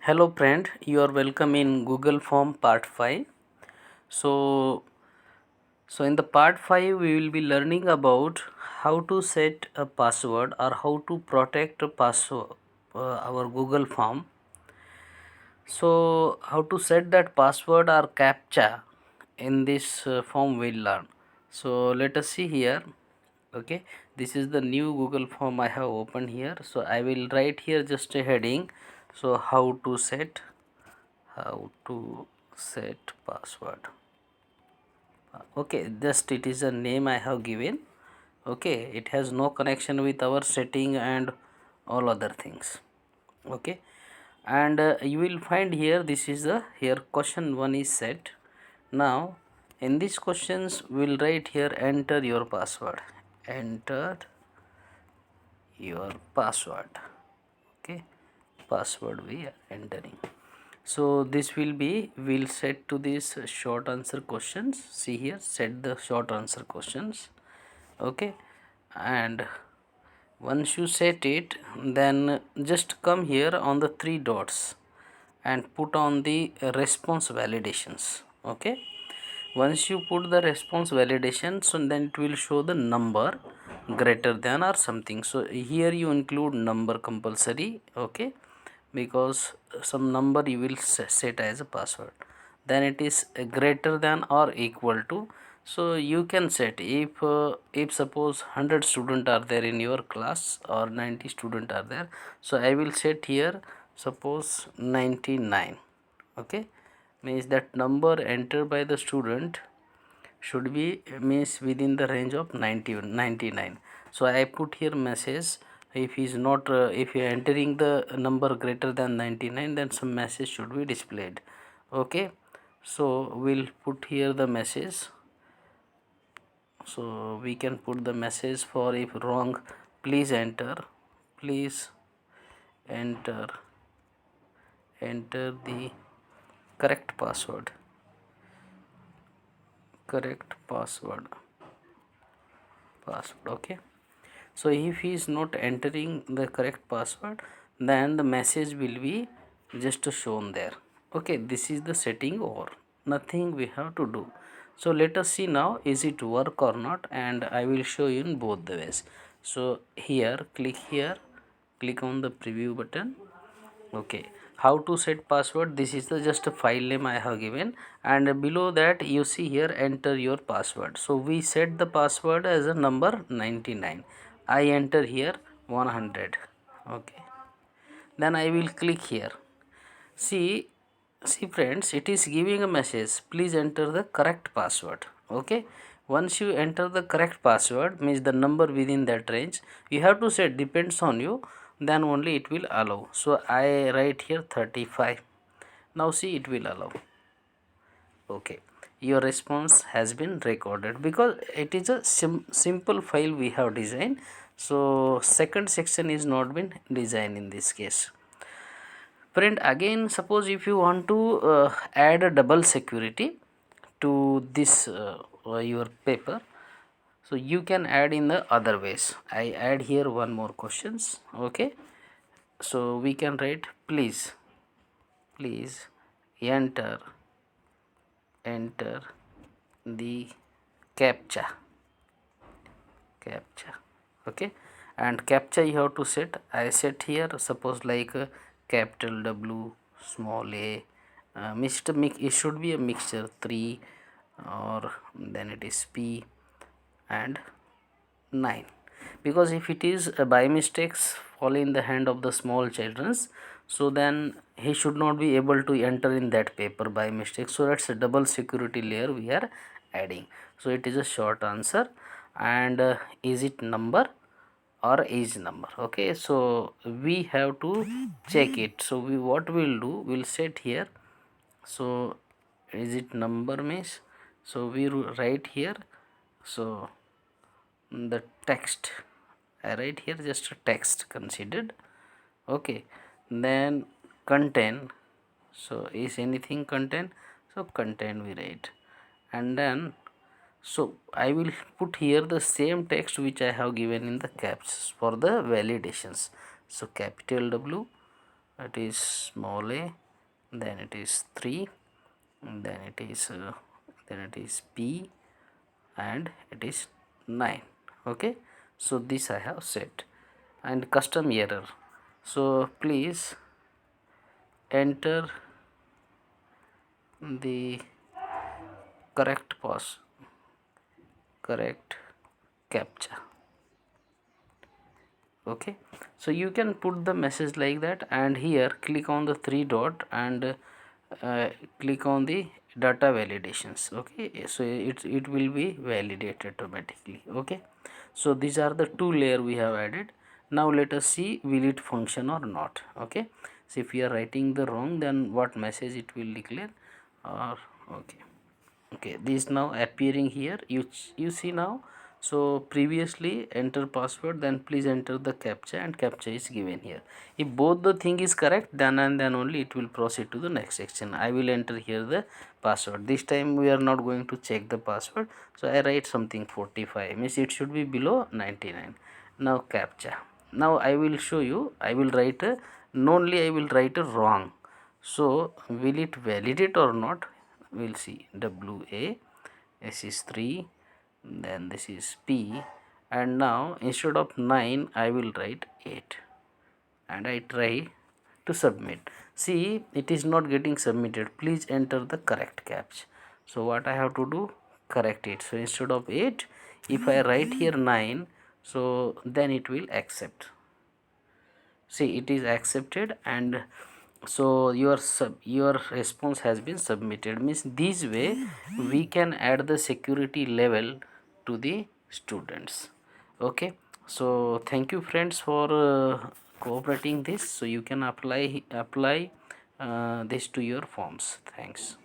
Hello friend, you are welcome in Google Form part 5. So, so in the part 5 we will be learning about how to set a password or how to protect a password our Google Form. So how to set that password or captcha in this form we'll learn. So let us see here. Okay, this is the new Google Form I have opened here. So I will write here just a heading. So how to set password. Okay, just it is a name I have given. Okay, it has no connection with our setting and all other things. Okay, and you will find here this is the here question 1 is set. Now in these questions we'll write here enter your password. Enter your password. Okay, password we are entering. So this will be, we'll set to this short answer questions. See here, set the short answer questions. Okay, and once you set it, then just come here on the three dots and put on the response validations. Okay, once you put the response validation, so then it will show the number greater than or something. So here you include number compulsory. Okay, because some number you will set as a password, then it is greater than or equal to. So you can set if suppose 100 student are there in your class or 90 student are there, so I will set here suppose 99. Okay, means that number entered by the student should be means within the range of 90 99. So I put here message, if he is not if you are entering the number greater than 99, then some message should be displayed. Okay, so we'll put here the message. So we can put the message for if wrong, please enter, please enter enter the correct password, correct password. Okay, so if he is not entering the correct password, then the message will be just shown there. Okay, this is the setting over, nothing we have to do. So let us see now is it work or not, and I will show you in both the ways. So here click on the preview button. Okay, how to set password, this is the just a file name I have given, and below that you see here enter your password. So we set the password as a number 99. I enter here 100. Okay, then I will click here. See friends, it is giving a message, please enter the correct password. Okay, once you enter the correct password, means the number within that range you have to set, depends on you, then only it will allow. So I write here 35. Now see, it will allow. Okay, your response has been recorded because it is a simple file we have designed. So second section is not been designed in this case. Friend, again suppose if you want to add a double security to this your paper, so you can add in the other ways. I add here one more questions. Okay, so we can write please enter the captcha. Okay, and captcha you have to set, I set here suppose like capital W, small a, it should be a mixture 3, or then it is P and 9, because if it is by mistakes fall in the hand of the small children's, so then he should not be able to enter in that paper by mistake. So that's a double security layer we are adding. So it is a short answer, and is it number or age number. Okay, so we have to check it. So we what we'll do, we'll set here. So is it number means, so we write here. So the text, I write here just a text considered. Okay, then contain, so is anything contain, so contain we write, and then so I will put here the same text which I have given in the caps for the validations. So capital W, it is small a, then it is 3, and then it is p, and it is 9. Okay, so this I have set. And custom error, so please enter the correct correct captcha. Okay, so you can put the message like that, and here click on the three dot and click on the data validations. Okay, so it will be validated automatically. Okay, so these are the two layer we have added. Now let us see will it function or not. Okay, so if we are writing the wrong, then what message it will declare, or okay, okay, this now appearing here, you see now. So previously enter password, then please enter the captcha, and captcha is given here. If both the thing is correct, then and then only it will proceed to the next section. I will enter here the password. This time we are not going to check the password, so I write something 45, means it should be below 99. Now captcha. Now I will show you, I will write a, only I will write a wrong. So will it validate or not? We'll see. WA, this is 3, then this is P, and now instead of 9 I will write 8, and I try to submit. See, it is not getting submitted. Please enter the correct captcha. So what I have to do, correct it. So instead of 8, if I write here 9, so then it will accept. See, it is accepted, and so your response has been submitted. Means this way we can add the security level to the students. Okay, so thank you friends for cooperating this. So you can apply this to your forms. Thanks.